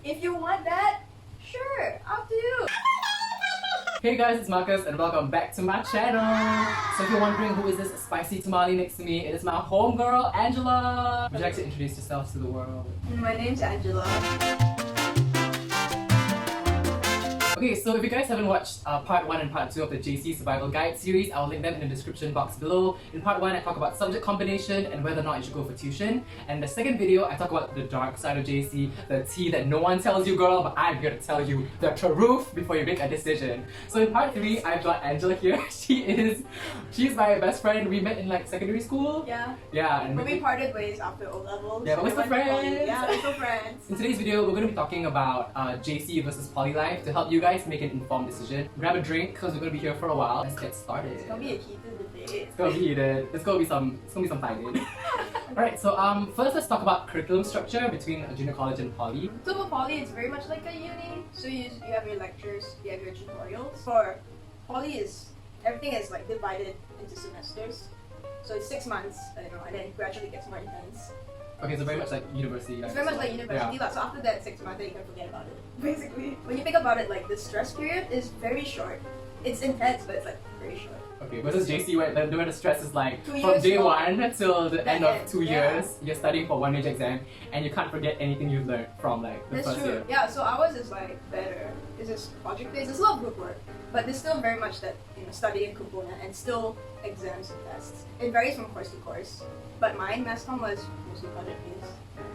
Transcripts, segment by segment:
If you want that, sure, up to you. Hey guys, it's Marcus and welcome back to my channel. So if you're wondering who is this spicy tamale next to me, it is my homegirl, Angela. Would you like to introduce yourself to the world? My name's Angela. Okay, so if you guys haven't watched part 1 and part 2 of the JC Survival Guide series, I'll link them in the description box below. In part 1, I talk about subject combination and whether or not you should go for tuition. And in the second video, I talk about the dark side of JC, the tea that no one tells you, girl, but I'm here to tell you the truth before you make a decision. So in part 3, I've got Angela here. She's my best friend. We met in like secondary school. Yeah. Yeah. And but we parted ways after O-levels. Yeah, but we're still friends. Yeah, we're still friends. In today's video, we're going to be talking about JC versus poly life to help you guys make an informed decision. Grab a drink because we're going to be here for a while. Let's get started. It's gonna be a heated debate. It's gonna be heated. It's gonna be some fighting. Alright, so first let's talk about curriculum structure between a junior college and poly. So for poly, it's very much like a uni. So you have your lectures, you have your tutorials. For poly, everything is like divided into semesters. So it's 6 months, I don't know, and then it gradually gets more intense. Okay, so very much like university. It's very much like university, yeah. So after that 6 months, then you can forget about it. Basically, when you think about it, like the stress period is very short. It's intense, but it's like very short. Okay, versus JC where the stress is like 2 from years day long. 1 till the end of 2 Yeah. years, you're studying for one major exam and you can't forget anything you've learned from like the That's first true. year. Yeah, so ours is like better. It's just project based. It's a lot of group work, but there's still very much that studying component and still exams and tests. It varies from course to course, but mine mass comm was mostly project based.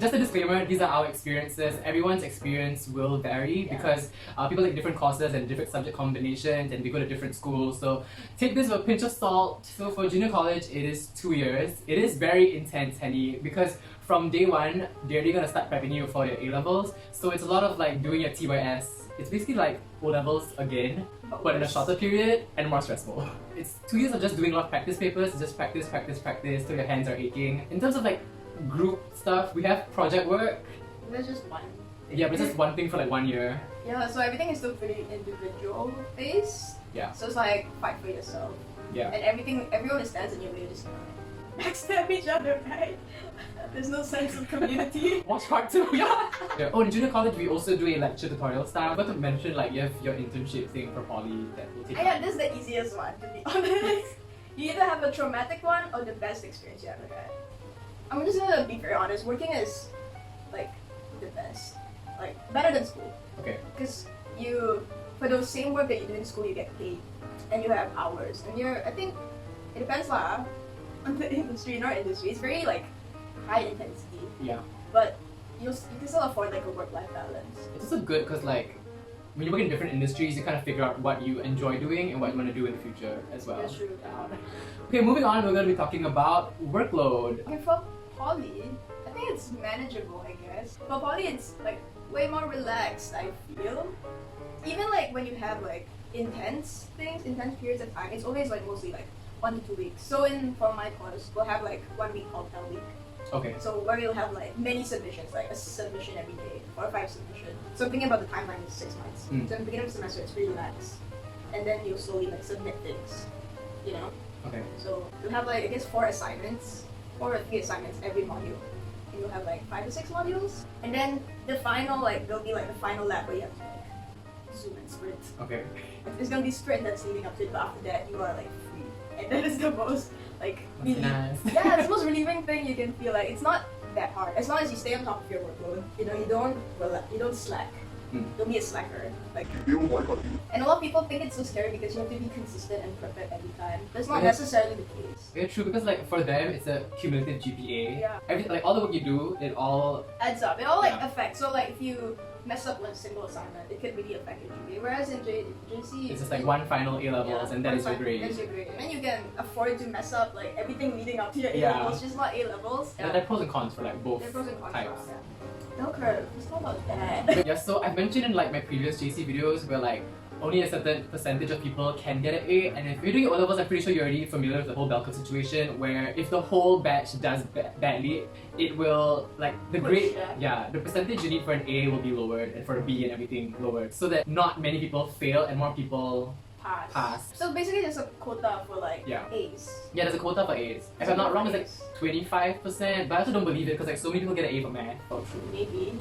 Just a disclaimer, these are our experiences. Everyone's experience will vary because people take different courses and different subject combinations and we go to different schools. So take this with a pinch of salt. So for junior college, it is 2 years. It is very intense, Henny, because from day 1, they're already going to start prepping you for your A-levels. So it's a lot of like doing your TYS. It's basically like O-levels again, but in a shorter period and more stressful. It's 2 years of just doing a lot of practice papers, just practice till your hands are aching. In terms of like group stuff, we have project work. There's just one. Yeah, but it's just one thing for like 1 year. Yeah, so everything is still pretty individual based. Yeah. So it's like fight for yourself. Yeah. And everyone that stands in your way just backstab each other, right? There's no sense of community. Watch part 2, yeah. Oh, in junior college, we also do a lecture tutorial style. I forgot to mention like you have your internship thing for poly that will take. Yeah, this is the easiest one to be honest. You either have a traumatic one or the best experience you ever had. I'm just gonna be very honest. Working is like the best, like better than school. Okay. Because for the same work that you do in school, you get paid, and you have hours. And I think it depends lah on the industry. In our industry, it's very like high intensity. Yeah. But you can still afford like a work-life balance. It's also good because like when you work in different industries, you kind of figure out what you enjoy doing and what you want to do in the future as well. That's true. Okay, moving on, we're going to be talking about workload. Okay, for poly, I think it's manageable, I guess. For poly, it's like way more relaxed, I feel. Even like when you have like intense periods of time, it's always like mostly like 1 to 2 weeks. So for my course, we'll have like 1 week called Tell Week. Okay. So where you'll have like many submissions, like a submission every day, 4 or 5 submissions. So thinking about the timeline is 6 months. So in the beginning of the semester, it's pretty relaxed. And then you'll slowly like submit things, you know? Okay. So you'll have like, I guess 4 assignments, 4 or 3 assignments every module. And you'll have like 5 to 6 modules. And then the final, like, there'll be like the final lab where you have to like zoom and sprint. Okay. There's gonna be sprint that's leading up to it, but after that you are like free. And that is the most like Nice. yeah, it's the most relieving thing you can feel. Like it's not that hard as long as you stay on top of your workload. You know, you don't slack. Don't be a slacker. Like, and a lot of people think it's so scary because you have to be consistent and perfect every time. That's not necessarily the case. Yeah, true, because like for them it's a cumulative GPA. Yeah. Like all the work you do, it all adds up. It all like affects. So like if you mess up one single assignment, it could really affect your GPA. Whereas in JC, it's just like one final A-levels and that is your grade. That's your grade. And then you can afford to mess up like everything leading up to your A-levels, just not A-levels. Yeah. There are pros and cons for like both there are pros and cons types. Bell curve. It's not about that. Yeah, so I mentioned in like my previous JC videos where like only a certain percentage of people can get an A, and if you're doing O-levels, I'm pretty sure you're already familiar with the whole bell curve situation where if the whole batch does badly, it will like the grade, the percentage you need for an A will be lowered and for a B and everything lowered, so that not many people fail and more people pass. So basically there's a quota for like A's. Yeah, there's a quota for A's. If I'm not wrong, it's like 25%, but I also don't believe it because like so many people get an A for math. Oh, true. Maybe.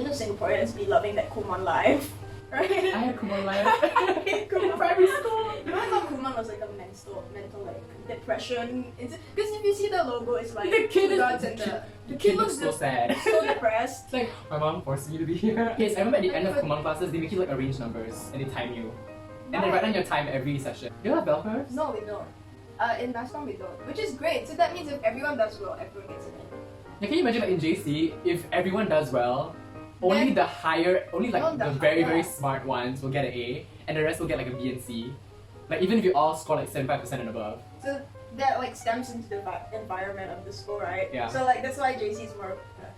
Singaporeans be loving that Kumon life, right? I had Kumon life. I hate Kumon. Primary school. You know, I thought Kumon was like a mental like depression. Because if you see the logo, it's like The kid is- gods and the kid looks so sad. so depressed. It's like, my mom forced me to be here. Yes, I remember at the end of Kumon classes, they make you like arrange numbers and they time you. And they write down your time every session. You don't have bell curves? No, we don't. In NASCOM we don't, which is great. So that means if everyone does well, everyone gets an A. Yeah, can you imagine like in JC, if everyone does well, only Then- the higher, only like No, the the very, higher. very smart ones will get an A, and the rest will get like a B and C. Like even if you all score like 75% and above. So that like stems into the environment of the school, right? Yeah. So like that's why JC is more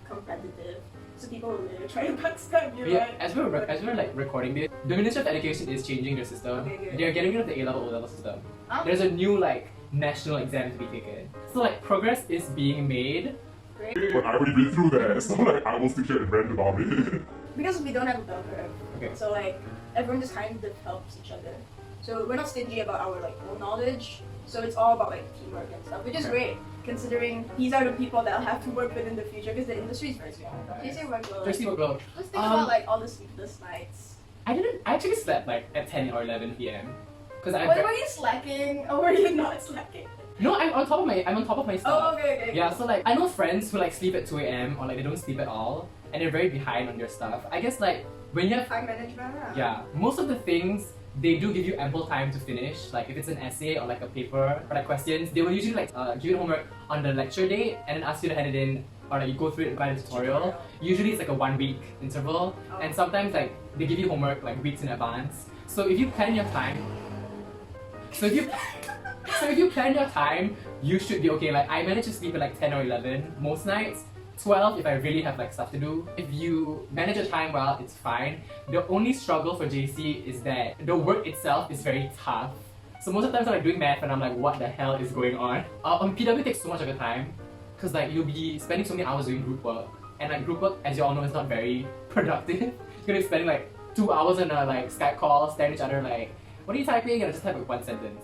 competitive. So people will really try to backstab you, Yeah, right? as we're like recording this, the Ministry of Education is changing their system. Okay, good. They're getting rid of the A-level, O-level system. There's There's a new like national exam to be taken. So like progress is being made. great. But I already been through that, so like I will still here and rant about it. Because we don't have a bell curve. Okay. So like everyone just kind of helps each other. So we're not stingy about our like own knowledge. So it's all about like teamwork and stuff, which is Okay. great considering these are the people that I'll have to work with in the future because the industry is very small. Nice. JC workload. Jersey workload. Let's think Um, about like all the sleepless nights. I actually slept like at 10 or 11 p.m. Because I Wait, were you slacking or were you not slacking? No, I'm on top of my stuff. Oh, okay. Yeah, so like I know friends who like sleep at 2 a.m. or like they don't sleep at all and they're very behind on their stuff. I guess like when you have Time management. yeah, most of the things they do give you ample time to finish. Like if it's an essay or like a paper or like questions, they will usually like give you homework on the lecture date and then ask you to hand it in or like you go through it by the tutorial. Usually it's like a 1 week interval Oh. and sometimes like they give you homework like weeks in advance. So if you plan your time, so if you plan your time, you should be okay. Like I manage to sleep at like 10 or 11 most nights. 12 if I really have like stuff to do. If you manage your time well, it's fine. The only struggle for JC is that the work itself is very tough. So most of the times I'm like doing math and I'm like, what the hell is going on? PW takes so much of your time because like you'll be spending so many hours doing group work. And like group work, as you all know, is not very productive. You're gonna be spending like 2 hours on a like Skype call, staring at each other like, what are you typing? And I just type like one sentence.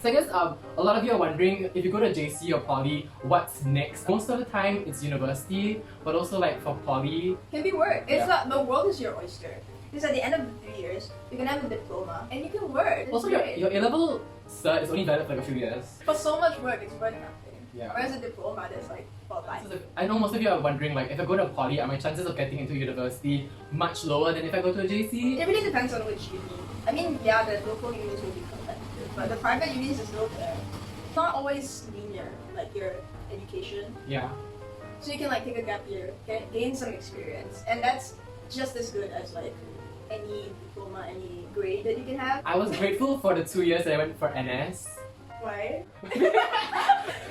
So I guess a lot of you are wondering if you go to JC or Poly, what's next? Most of the time it's university, but also like for Poly, Can be work. It's Yeah. not the world is your oyster. Because at the end of the 3 years, you can have a diploma and you can work. It's also great. your A-level cert is only valid for like a few years. For so much work, it's worth nothing. Yeah. Whereas a diploma, there's like for life. So I know most of you are wondering like if I go to Poly, are my chances of getting into university much lower than if I go to a JC? It really depends on which uni. I mean, yeah, the local unis will be competitive, but the private unis is still there. It's not always linear, like your education. Yeah. So you can like take a gap year, gain some experience, and that's just as good as like any diploma, any grade that you can have. I was grateful for the 2 years that I went for NS. Why?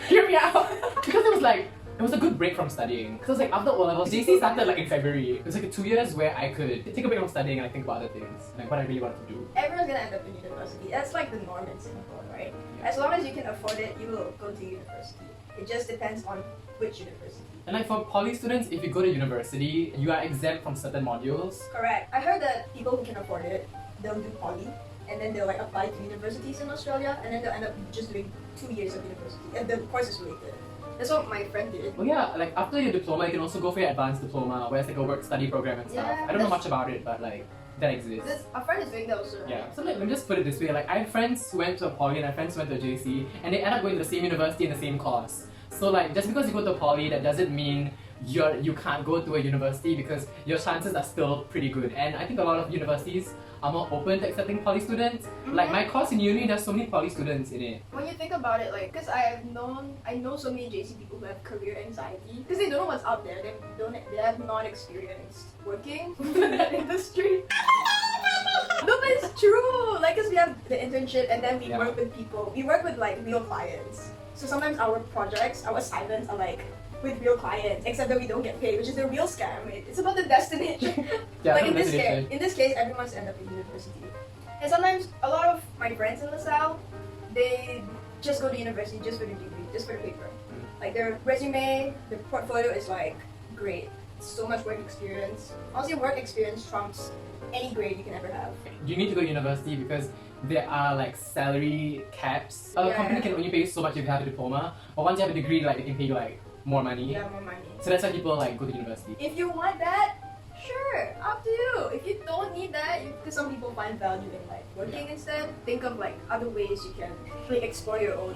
Hear me out! Because it was a good break from studying. Because like after O-levels, JC started like in February. It was like 2 years where I could take a break from studying and like think about other things. Like what I really wanted to do. Everyone's gonna end up in university. That's like the norm in Singapore, right? As long as you can afford it, you will go to university. It just depends on which university. And like for Poly students, if you go to university, you are exempt from certain modules. Correct. I heard that people who can afford it, they'll do poly, and then they'll like apply to universities in Australia, and then they'll end up just doing 2 years of university, and the course is related. That's what my friend did. Oh yeah, like after your diploma, you can also go for your advanced diploma, where it's like a work-study program and stuff. Yeah, I don't know that's- much about it, but like that exists. Our friend is doing that also. Yeah, so like, let me just put it this way, like I have friends who went to a Poly and I have friends who went to a JC and they end up going to the same university in the same course. So like, just because you go to a Poly, that doesn't mean you can't go to a university because your chances are still pretty good. And I think a lot of universities are more open to accepting Poly students. Like my course in uni, there's so many Poly students in it. When you think about it, like, because I know so many JC people who have career anxiety because they don't know what's out there. They have not experienced working in that industry. No, but it's true. Like, because we have the internship and then we Yeah. work with people. We work with like real clients. So sometimes our projects, our assignments are like with real clients, except that we don't get paid, which is a real scam. It's about the destination. Yeah, like some destination. in this case, everyone's end up in university. And sometimes a lot of my friends in LaSalle, they just go to university just for the degree, just for the paper. Like their resume, their portfolio is like great. So much work experience. Honestly, work experience trumps any grade you can ever have. You need to go to university because there are like salary caps. A company can only pay you so much if you have a diploma, but once you have a degree, like they can pay you like more money. You have more money. So that's why people like go to university. If you want that, Sure, up to you. If you don't need that, because some people find value in like working instead, think of like other ways you can really explore your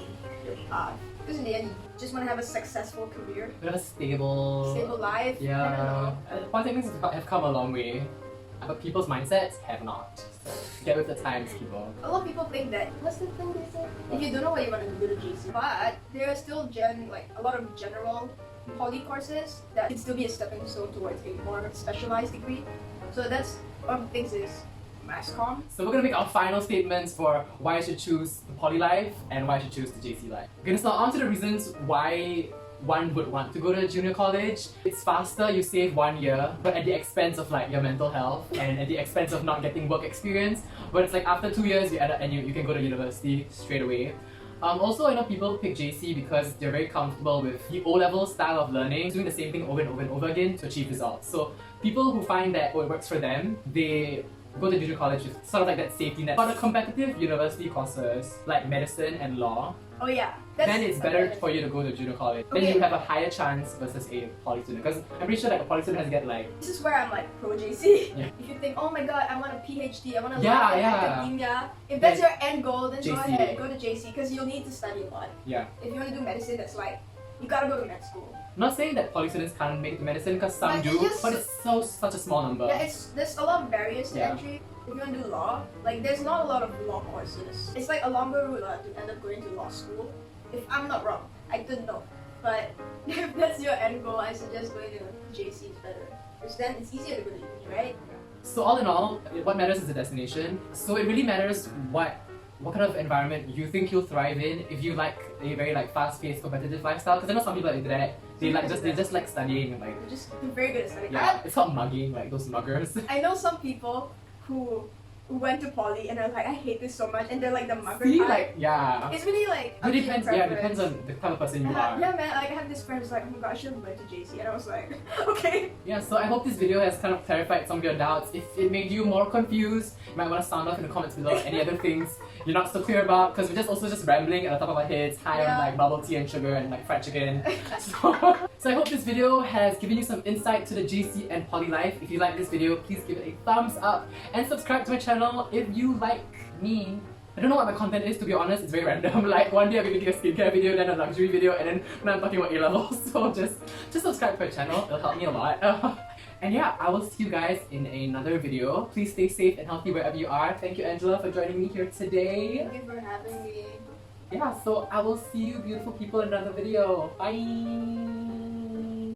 path. Because in the end, you just want to have a successful career, We have a stable life. I don't Yeah. know. Polytechnics have come a long way, but people's mindsets have not. So get with the times, people. A lot of people think that, what's the thing they say? If you don't know what you want to do, go to JC. But there are still a lot of general poly courses that can still be a stepping stone towards a more specialized degree. So that's one of the things is mass comm. So we're gonna make our final statements for why I should choose the poly life and why I should choose the JC life. Okay, so on to the reasons why one would want to go to junior college. It's faster, you save 1 year, but at the expense of like your mental health and at the expense of not getting work experience. But it's like after 2 years, you end up and you can go to university straight away. Also, I know people pick JC because they're very comfortable with the O-level style of learning, doing the same thing over and over and over again to achieve results. So people who find that it works for them, they go to junior college with sort of like that safety net. For the competitive university courses like medicine and law, Oh yeah. then it's better for you to go to junior college. Then Okay. you have a higher chance versus a poly student. Because I'm pretty sure like a poly student has to get like This is where I'm like pro JC. Yeah. If you think, oh my god, I want a PhD, I want to Yeah, work in yeah. academia. If that's your end goal, then go JC. ahead, go to JC because you'll need to study a lot. yeah. If you want to do medicine, that's like you gotta go to med school. I'm not saying that poly students can't make the medicine because some But do, it's just- but it's such a small number. Yeah, there's a lot of barriers to Yeah. entry. If you want to do law, like there's not a lot of law courses. It's like a longer route to end up going to law school. If I'm not wrong, I don't know. But if that's your end goal, I suggest going to JC is better. Because then it's easier to go to uni, right? So all in all, what matters is the destination. So it really matters what kind of environment you think you'll thrive in. If you like a very like fast-paced competitive lifestyle, because I know some people like that. They just like studying and like They're very good at studying. yeah, it's called mugging, like those muggers. I know some people who went to poly and are like, I hate this so much, and they're like the mugger See, type. like yeah. It's really like It up to your depends. Yeah, it preference. depends on the type of person you are. Yeah, man. Like I have this friend who's like, oh my god, I should have went to JC, and I was like, okay. Yeah, so I hope this video has kind of clarified some of your doubts. If it made you more confused, you might want to sound off in the comments below any other things you're not so clear about, because we're just rambling at the top of our heads, high on like bubble tea and sugar and like fried chicken. So I hope this video has given you some insight to the JC and poly life. If you like this video, please give it a thumbs up and subscribe to my channel if you like me. I don't know what my content is, to be honest. It's very random. Like one day I'll be making a skincare video, then a luxury video, and then when I'm talking about A-levels. So just subscribe to my channel. It'll help me a lot. And yeah, I will see you guys in another video. Please stay safe and healthy wherever you are. Thank you, Angela, for joining me here today. Thank you for having me. Yeah, so I will see you beautiful people in another video. Bye!